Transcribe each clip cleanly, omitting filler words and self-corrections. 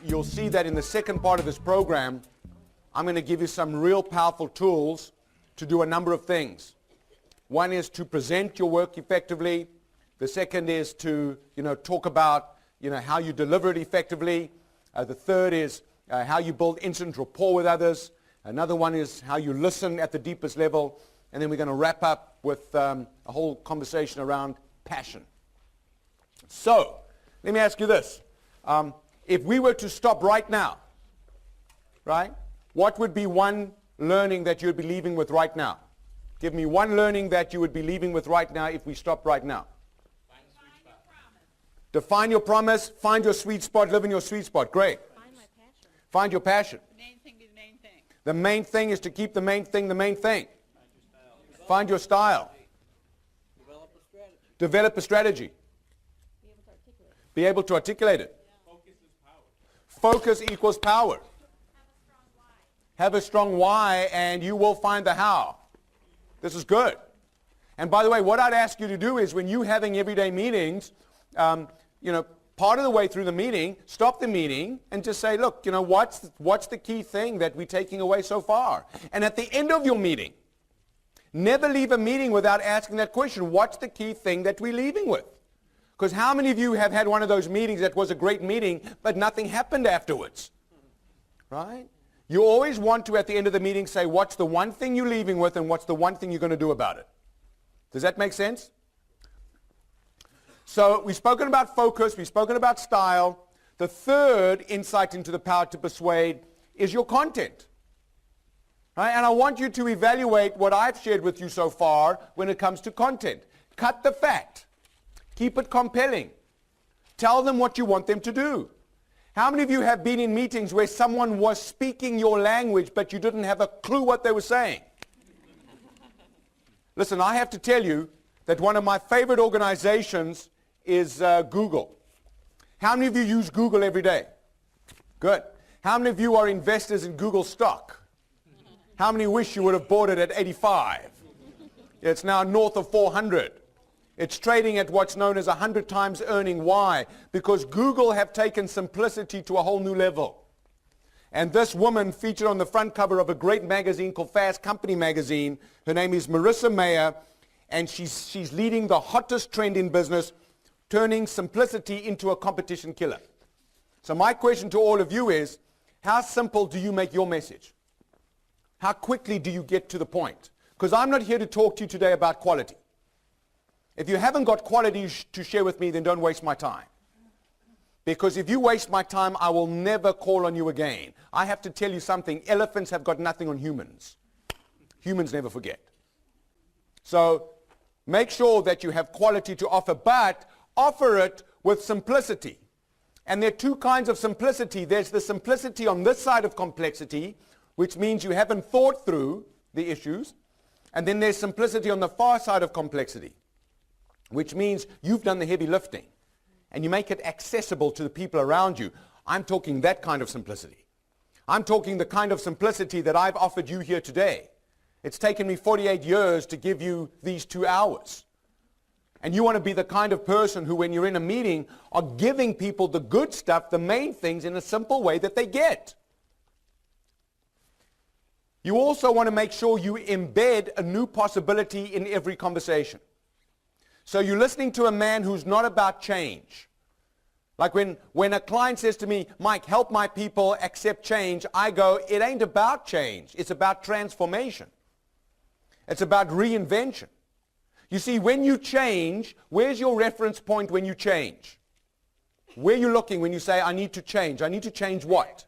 you'll see that in the second part of this program, I'm going to give you some real powerful tools to do a number of things. One is to present your work effectively. The second is to, talk about, how you deliver it effectively. The third is how you build instant rapport with others. Another one is how you listen at the deepest level. And then we're going to wrap up with a whole conversation around passion. So, let me ask you this. If we were to stop right now, right, what would be one learning that you would be leaving with right now? Give me one learning that you would be leaving with right now if we stopped right now. Define your promise, find your sweet spot, live in your sweet spot. Great. Find my passion. Find your passion. The main thing be the main thing. The main thing is to keep the main thing the main thing. Find your style. Develop a strategy. Develop a strategy. Be able to articulate it. Be able to articulate it. Focus is power. Focus equals power. Have a strong why, and you will find the how. This is good. And by the way, what I'd ask you to do is when you're having everyday meetings, part of the way through the meeting, stop the meeting and just say, look, what's the key thing that we're taking away so far? And at the end of your meeting, never leave a meeting without asking that question, what's the key thing that we're leaving with? Because how many of you have had one of those meetings that was a great meeting, but nothing happened afterwards? Right? You always want to, at the end of the meeting, say, what's the one thing you're leaving with and what's the one thing you're going to do about it? Does that make sense? So we've spoken about focus. We've spoken about style. The third insight into the power to persuade is your content. Right? And I want you to evaluate what I've shared with you so far when it comes to content. Cut the fat. Keep it compelling. Tell them what you want them to do. How many of you have been in meetings where someone was speaking your language but you didn't have a clue what they were saying? Listen, I have to tell you that one of my favorite organizations is Google. How many of you use Google every day? Good. How many of you are investors in Google stock? How many wish you would have bought it at 85? It's now north of 400. It's trading at what's known as 100 times earning. Why? Because Google have taken simplicity to a whole new level. And this woman featured on the front cover of a great magazine called Fast Company magazine. Her name is Marissa Mayer, and she's leading the hottest trend in business, turning simplicity into a competition killer. So my question to all of you is, how simple do you make your message? How quickly do you get to the point? Because I'm not here to talk to you today about quality. If you haven't got quality to share with me, then don't waste my time. Because if you waste my time, I will never call on you again. I have to tell you something. Elephants have got nothing on humans. Humans never forget. So make sure that you have quality to offer, but offer it with simplicity. And there are two kinds of simplicity. There's the simplicity on this side of complexity, which means you haven't thought through the issues. And then there's simplicity on the far side of complexity, which means you've done the heavy lifting and you make it accessible to the people around you. I'm talking that kind of simplicity. I'm talking the kind of simplicity that I've offered you here today. It's taken me 48 years to give you these 2 hours. And you want to be the kind of person who, when you're in a meeting, are giving people the good stuff, the main things, in a simple way that they get. You also want to make sure you embed a new possibility in every conversation. So you're listening to a man who's not about change. Like when a client says to me, Mike, help my people accept change, I go, it ain't about change. It's about transformation. It's about reinvention. You see, when you change, where's your reference point when you change? Where are you looking when you say, I need to change? I need to change what?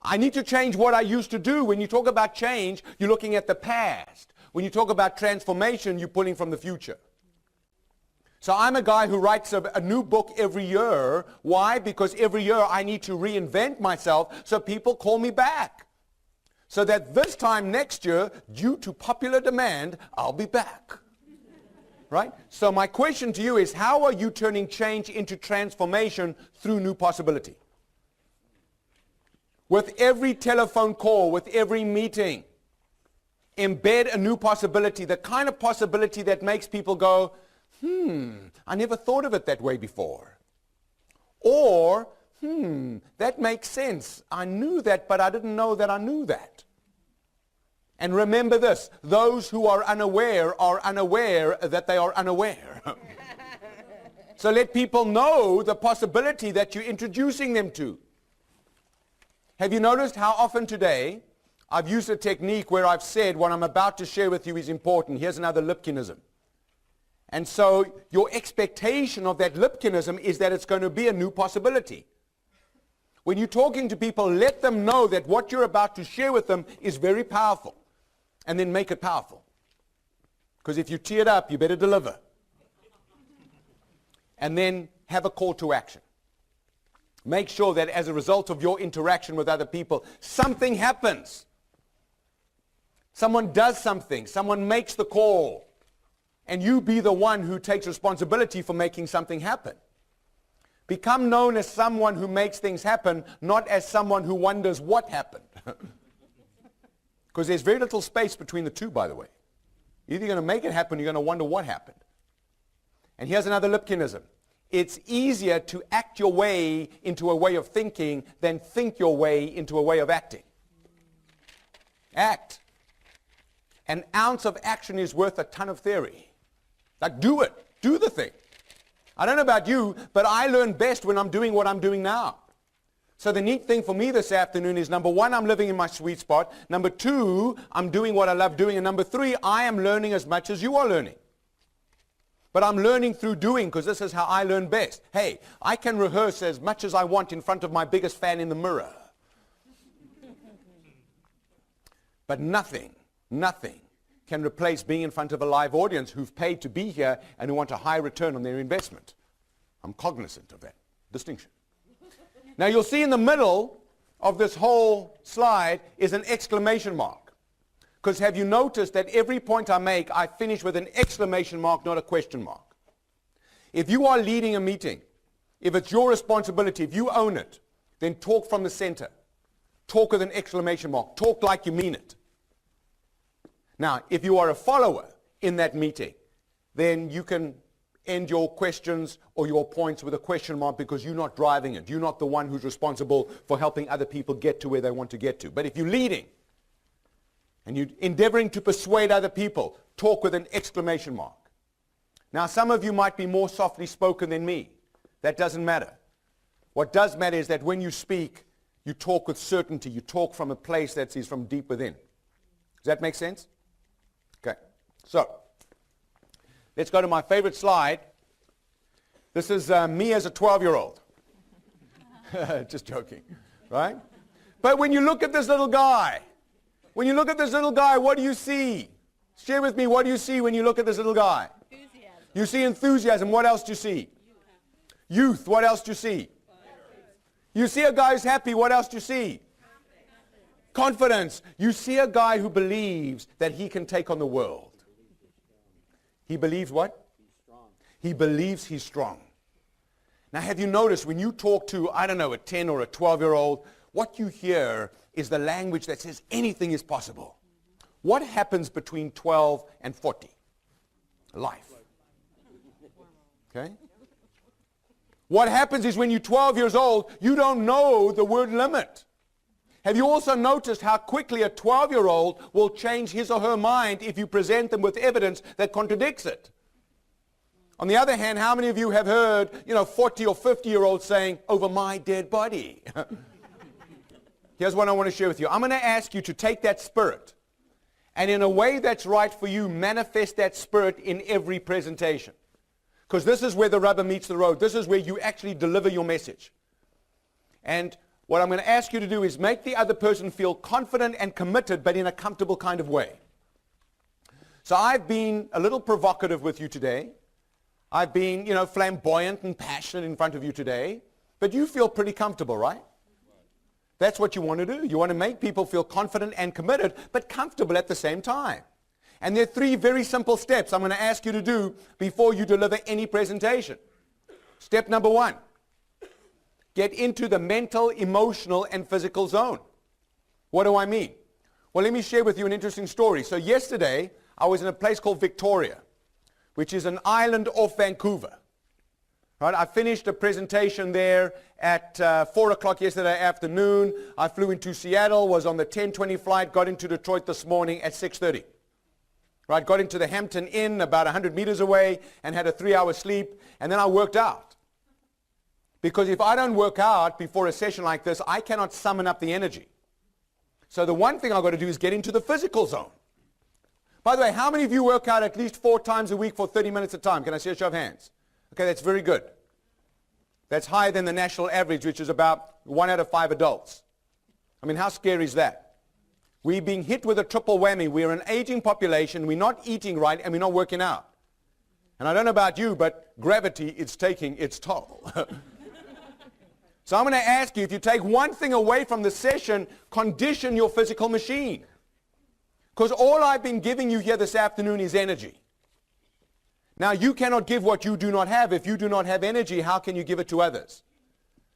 I need to change what I used to do. When you talk about change, you're looking at the past. When you talk about transformation, you're pulling from the future. So I'm a guy who writes a new book every year. Why? Because every year I need to reinvent myself so people call me back. So that this time next year, due to popular demand, I'll be back. Right? So my question to you is, how are you turning change into transformation through new possibility? With every telephone call, with every meeting, embed a new possibility, the kind of possibility that makes people go, I never thought of it that way before. Or That makes sense. I knew that, but I didn't know that I knew that. And remember this, those who are unaware that they are unaware. So let people know the possibility that you're introducing them to. Have you noticed how often today I've used a technique where I've said what I'm about to share with you is important. Here's another Lipkinism. And so your expectation of that Lipkinism is that it's going to be a new possibility. When you're talking to people, let them know that what you're about to share with them is very powerful. And then make it powerful. Because if you tee it up, you better deliver. And then have a call to action. Make sure that as a result of your interaction with other people, something happens. Someone does something. Someone makes the call. And you be the one who takes responsibility for making something happen. Become known as someone who makes things happen, not as someone who wonders what happened. Because there's very little space between the two, by the way. Either you're going to make it happen or you're going to wonder what happened. And here's another Lipkinism. It's easier to act your way into a way of thinking than think your way into a way of acting. Act. An ounce of action is worth a ton of theory. Like, do it. Do the thing. I don't know about you, but I learn best when I'm doing what I'm doing now. So the neat thing for me this afternoon is, number one, I'm living in my sweet spot. Number two, I'm doing what I love doing. And number three, I am learning as much as you are learning. But I'm learning through doing, because this is how I learn best. Hey, I can rehearse as much as I want in front of my biggest fan in the mirror. But nothing can replace being in front of a live audience who've paid to be here and who want a high return on their investment. I'm cognizant of that distinction. Now you'll see in the middle of this whole slide is an exclamation mark. Because have you noticed that every point I make, I finish with an exclamation mark, not a question mark. If you are leading a meeting, if it's your responsibility, if you own it, then talk from the center. Talk with an exclamation mark. Talk like you mean it. Now, if you are a follower in that meeting, then you can end your questions or your points with a question mark because you're not driving it. You're not the one who's responsible for helping other people get to where they want to get to. But if you're leading and you're endeavoring to persuade other people, talk with an exclamation mark. Now, some of you might be more softly spoken than me. That doesn't matter. What does matter is that when you speak, you talk with certainty. You talk from a place that is from deep within. Does that make sense? Okay. So, let's go to my favorite slide. This is me as a 12-year-old. Just joking, right? But when you look at this little guy, what do you see? Share with me, what do you see when you look at this little guy? Enthusiasm. You see enthusiasm. What else do you see? Youth. What else do you see? You see a guy who's happy. What else do you see? Confidence. You see a guy who believes that he can take on the world. He believes what? He believes he's strong. Now, have you noticed when you talk to, I don't know, a 10 or a 12-year-old, what you hear is the language that says anything is possible. What happens between 12 and 40? Life. Okay? What happens is when you're 12 years old, you don't know the word limit. Have you also noticed how quickly a 12-year-old will change his or her mind if you present them with evidence that contradicts it? On the other hand, how many of you have heard, 40 or 50-year-olds saying, over my dead body? Here's what I want to share with you. I'm going to ask you to take that spirit and in a way that's right for you, manifest that spirit in every presentation. Because this is where the rubber meets the road. This is where you actually deliver your message. And what I'm going to ask you to do is make the other person feel confident and committed, but in a comfortable kind of way. So I've been a little provocative with you today. I've been, flamboyant and passionate in front of you today. But you feel pretty comfortable, right? That's what you want to do. You want to make people feel confident and committed, but comfortable at the same time. And there are 3 very simple steps I'm going to ask you to do before you deliver any presentation. Step number 1. Get into the mental, emotional, and physical zone. What do I mean? Well, let me share with you an interesting story. So yesterday, I was in a place called Victoria, which is an island off Vancouver. Right? I finished a presentation there at 4 o'clock yesterday afternoon. I flew into Seattle, was on the 10:20 flight, got into Detroit this morning at 6:30. Right? Got into the Hampton Inn about 100 meters away and had a 3-hour sleep, and then I worked out. Because if I don't work out before a session like this, I cannot summon up the energy. So the one thing I've got to do is get into the physical zone. By the way, how many of you work out at least 4 times a week for 30 minutes at a time? Can I see a show of hands? Okay, that's very good. That's higher than the national average, which is about 1 out of 5 adults. I mean, how scary is that? We're being hit with a triple whammy. We're an aging population, we're not eating right, and we're not working out. And I don't know about you, but gravity is taking its toll. So I'm going to ask you, if you take one thing away from the session, condition your physical machine. Because all I've been giving you here this afternoon is energy. Now, you cannot give what you do not have. If you do not have energy, how can you give it to others?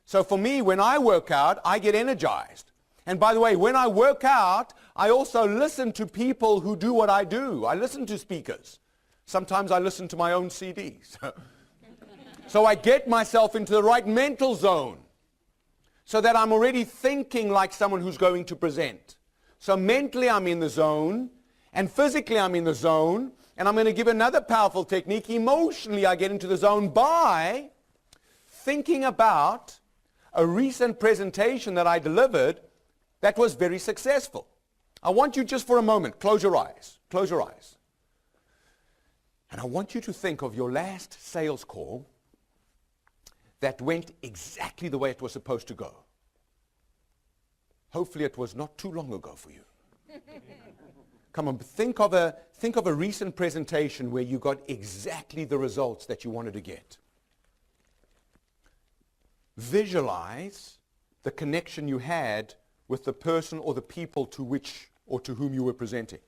So for me, when I work out, I get energized. And by the way, when I work out, I also listen to people who do what I do. I listen to speakers. Sometimes I listen to my own CDs. So I get myself into the right mental zone so that I'm already thinking like someone who's going to present. So mentally I'm in the zone, and physically I'm in the zone, and I'm going to give another powerful technique. Emotionally I get into the zone by thinking about a recent presentation that I delivered that was very successful. I want you just for a moment, close your eyes. Close your eyes. And I want you to think of your last sales call that went exactly the way it was supposed to go. Hopefully it was not too long ago for you. Come on, think of a recent presentation where you got exactly the results that you wanted to get. Visualize the connection you had with the person or the people to which or to whom you were presenting.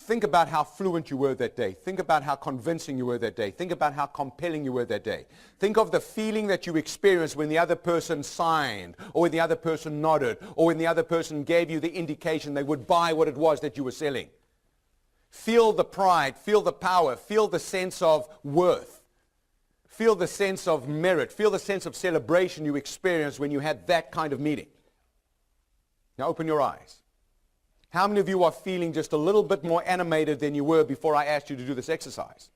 Think about how fluent you were that day. Think about how convincing you were that day. Think about how compelling you were that day. Think of the feeling that you experienced when the other person signed, or when the other person nodded, or when the other person gave you the indication they would buy what it was that you were selling. Feel the pride, feel the power, feel the sense of worth. Feel the sense of merit. Feel the sense of celebration you experienced when you had that kind of meeting. Now open your eyes. How many of you are feeling just a little bit more animated than you were before I asked you to do this exercise?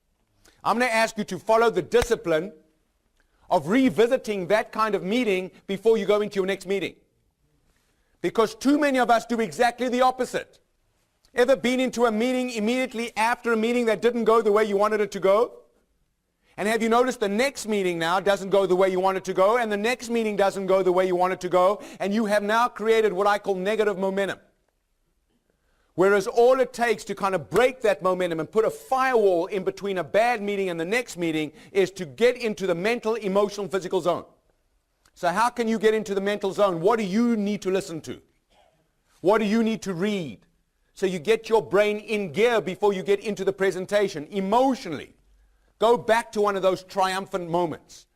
I'm going to ask you to follow the discipline of revisiting that kind of meeting before you go into your next meeting. Because too many of us do exactly the opposite. Ever been into a meeting immediately after a meeting that didn't go the way you wanted it to go? And have you noticed the next meeting now doesn't go the way you want it to go, and the next meeting doesn't go the way you want it to go, and you have now created what I call negative momentum. Whereas all it takes to kind of break that momentum and put a firewall in between a bad meeting and the next meeting is to get into the mental, emotional, physical zone. So how can you get into the mental zone? What do you need to listen to? What do you need to read? So you get your brain in gear before you get into the presentation. Emotionally, go back to one of those triumphant moments.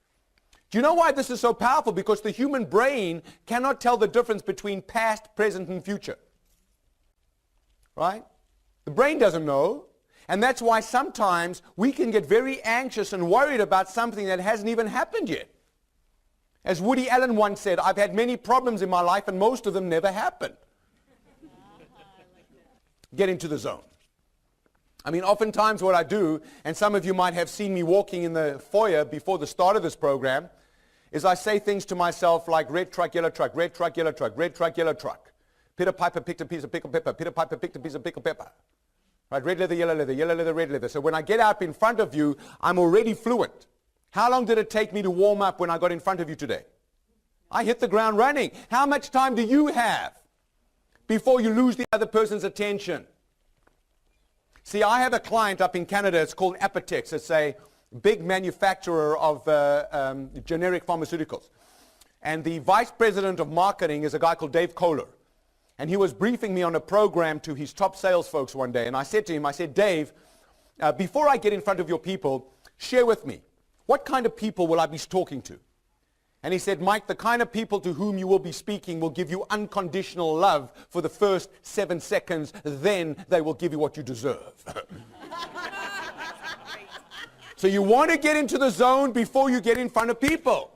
Do you know why this is so powerful? Because the human brain cannot tell the difference between past, present, and future. Right? The brain doesn't know. And that's why sometimes we can get very anxious and worried about something that hasn't even happened yet. As Woody Allen once said, I've had many problems in my life and most of them never happened. Get into the zone. I mean, oftentimes what I do, and some of you might have seen me walking in the foyer before the start of this program, is I say things to myself like red truck, yellow truck, red truck, yellow truck, red truck, yellow truck. Peter Piper picked a piece of pickled pepper. Peter Piper picked a piece of pickled pepper. Right? Red leather, yellow leather, red leather. So when I get up in front of you, I'm already fluent. How long did it take me to warm up when I got in front of you today? I hit the ground running. How much time do you have before you lose the other person's attention? See, I have a client up in Canada. It's called Apotex. It's a big manufacturer of generic pharmaceuticals. And the vice president of marketing is a guy called Dave Kohler. And he was briefing me on a program to his top sales folks one day. And I said to him, Dave, before I get in front of your people, share with me, what kind of people will I be talking to? And he said, Mike, the kind of people to whom you will be speaking will give you unconditional love for the first 7 seconds. Then they will give you what you deserve. So you want to get into the zone before you get in front of people.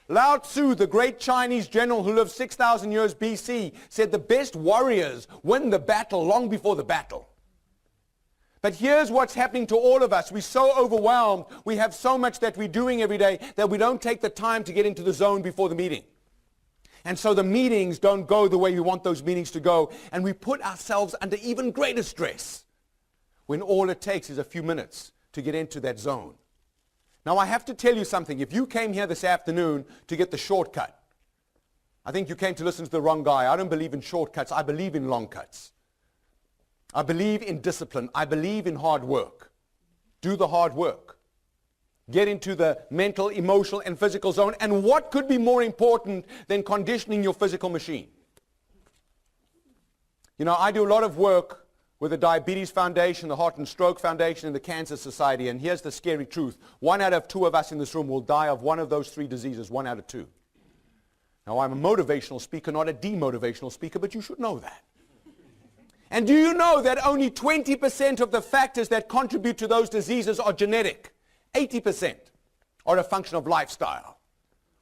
Lao Tzu, the great Chinese general who lived 6,000 years BC, said the best warriors win the battle long before the battle. But here's what's happening to all of us. We're so overwhelmed. We have so much that we're doing every day that we don't take the time to get into the zone before the meeting. And so the meetings don't go the way we want those meetings to go. And we put ourselves under even greater stress when all it takes is a few minutes to get into that zone. Now, I have to tell you something. If you came here this afternoon to get the shortcut, I think you came to listen to the wrong guy. I don't believe in shortcuts. I believe in long cuts. I believe in discipline. I believe in hard work. Do the hard work. Get into the mental, emotional, and physical zone. And what could be more important than conditioning your physical machine? You know, I do a lot of work with the Diabetes Foundation, the Heart and Stroke Foundation, and the Cancer Society. And here's the scary truth. 1 out of 2 of us in this room will die of one of those 3 diseases, 1 out of 2. Now, I'm a motivational speaker, not a demotivational speaker, but you should know that. And do you know that only 20% of the factors that contribute to those diseases are genetic? 80% are a function of lifestyle,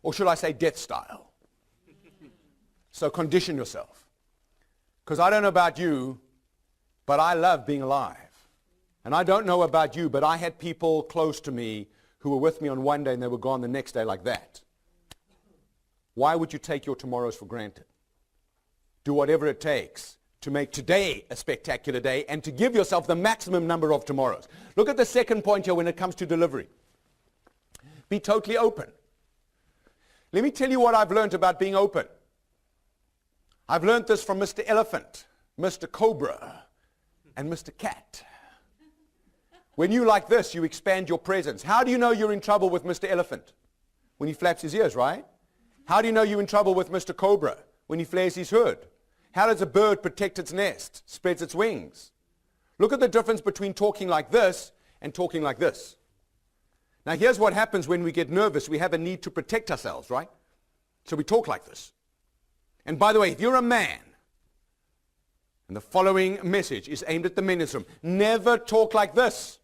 or should I say death style. So condition yourself. Because I don't know about you, but I love being alive. And I don't know about you, but I had people close to me who were with me on one day and they were gone the next day like that. Why would you take your tomorrows for granted? Do whatever it takes to make today a spectacular day and to give yourself the maximum number of tomorrows. Look at the second point here when it comes to delivery. Be totally open. Let me tell you what I've learned about being open. I've learned this from Mr. Elephant, Mr. Cobra, and Mr. Cat. When you like this, you expand your presence. How do you know you're in trouble with Mr. Elephant? When he flaps his ears, right? How do you know you're in trouble with Mr. Cobra? When he flares his hood. How does a bird protect its nest? Spreads its wings. Look at the difference between talking like this and talking like this. Now here's what happens when we get nervous. We have a need to protect ourselves, right? So we talk like this. And by the way, if you're a man, and the following message is aimed at the men in this room, never talk like this.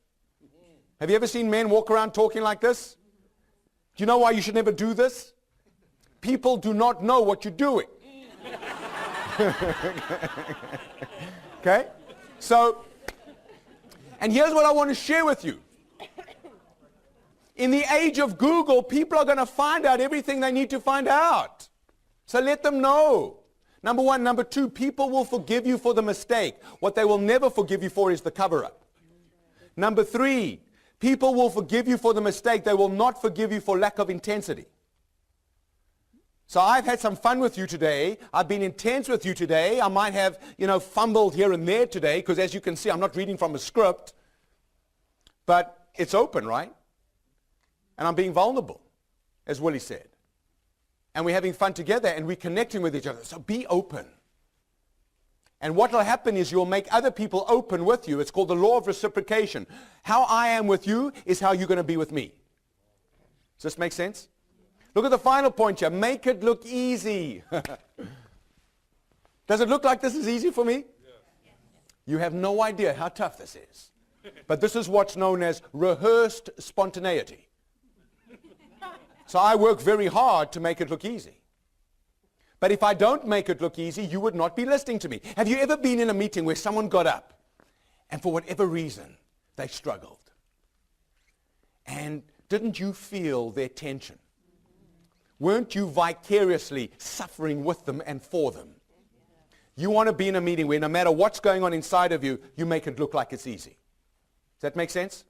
Have you ever seen men walk around talking like this? Do you know why you should never do this? People do not know what you're doing. Okay? So, and here's what I want to share with you. In the age of Google, people are going to find out everything they need to find out. So let them know. Number one. Number two, people will forgive you for the mistake. What they will never forgive you for is the cover-up. Number three, people will forgive you for the mistake. They will not forgive you for lack of intensity. So I've had some fun with you today. I've been intense with you today. I might have, fumbled here and there today because as you can see, I'm not reading from a script. But it's open, right? And I'm being vulnerable, as Willie said. And we're having fun together and we're connecting with each other. So be open. And what will happen is you'll make other people open with you. It's called the law of reciprocation. How I am with you is how you're going to be with me. Does this make sense? Look at the final point here. Make it look easy. Does it look like this is easy for me? Yeah. You have no idea how tough this is. But this is what's known as rehearsed spontaneity. So I work very hard to make it look easy. But if I don't make it look easy, you would not be listening to me. Have you ever been in a meeting where someone got up and for whatever reason they struggled? And didn't you feel their tension? Weren't you vicariously suffering with them and for them? You want to be in a meeting where no matter what's going on inside of you, you make it look like it's easy. Does that make sense?